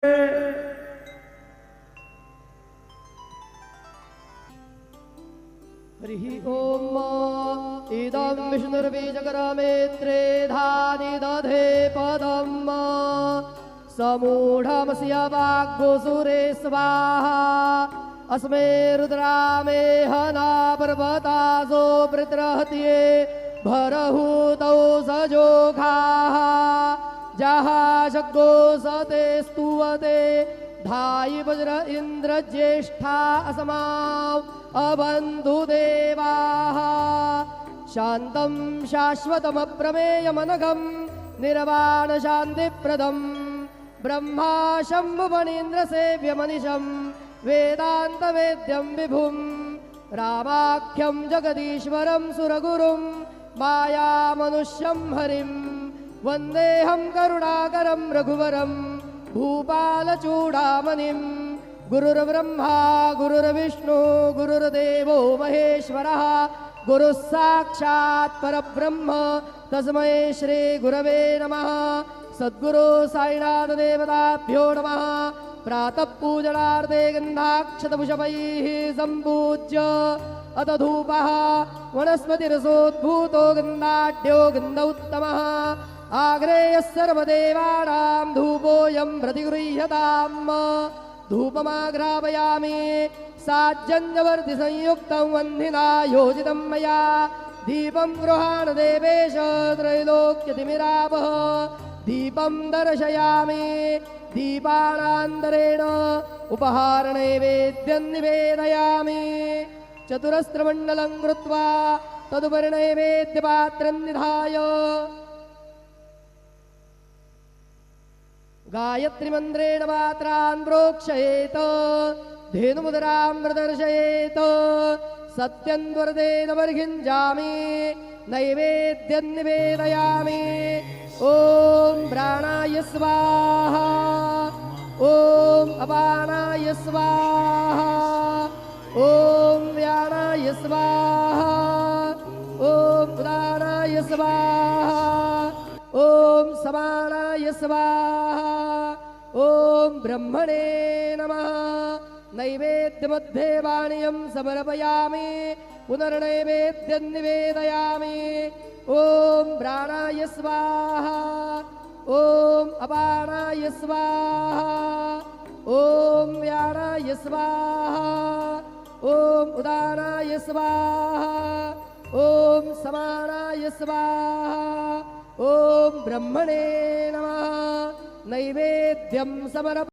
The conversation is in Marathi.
हरिः ओम इदं विष्णुर्बीजकरमेत्रे धानि दधे पदम् समूढमस्य वाग्गोसुरे स्वाहा अस्मे रुद्रामे हना पर्वतासो वृत्रहत्ये भरहूतौ सजोखाः जहाशग्गो सते स्तुवते धायि वज्र इंद्र ज्येष्ठा असमाव अबन्धुदेवाः शान्तं शाश्वतमप्रमेयमनघं निर्वाणशान्तिप्रदम् ब्रह्मा शम्भुफणीन्द्रसेव्यमनिशं वेदान्तवेद्यं विभुं रामाख्यं जगदीश्वरं सुरगुरुं मायामनुष्यं हरिं वन्देऽहं करुणाकरं रघुवरं भूपालचूडामणिं गुरुर्ब्रह्मा गुरुर्विष्णु गुरुर्देवो महेश्वरः गुरुः साक्षात् परब्रह्म तस्मै श्री गुरवे नमः। सद्गुरु साईनाथ देवताभ्यो नमः। प्रातः पूजनार्थे गन्धाक्षतपुष्पैः सम्पूज्य अथ धूपः वनस्पतिरसोद्भूतो गन्धाढ्यो गन्ध उत्तमः आग्रेयः सर्वदेवानां धूपोऽयं प्रतिगृह्यताम्। धूपमाघ्रापयामि साज्जन्यवर्तिसंयुक्तं वह्निना योजितं मया दीपं गृहाण देवेश त्रैलोक्यतिमिरापः दीपं दर्शयामि दीपानान्तरेण उपहारनैवेद्यं निवेदयामि। चतुरस्रमण्डलं कृत्वा तदुपरि नैवेद्यपात्रं निधाय गायत्री मंत्रेण पात्रान् प्रोक्षयेत धेनुमुद्रां प्रदर्शयेत सत्यं वरदेन वर्हिञ्जामि नैवेद्यं निवेदयामि। ओम प्राणाय स्वाहा ओम अपानाय स्वाहा ओम व्यानाय स्वाहा ओम उदानाय स्वाहा ओम समानाय स्वाहा ओम ब्रह्मणे नमः। नैवेद्यमध्ये वाणीयं समर्पयामि पुनर्नैवेद्यं निवेदयामि। ओम प्राणाय स्वाहा ओम अपानाय स्वाहा ओम व्यानाय स्वाहा ओम उदानाय स्वाहा ओम समानाय स्वाहा ओम ब्रह्मणे नमः। नैवेद्यं समर्पयामि।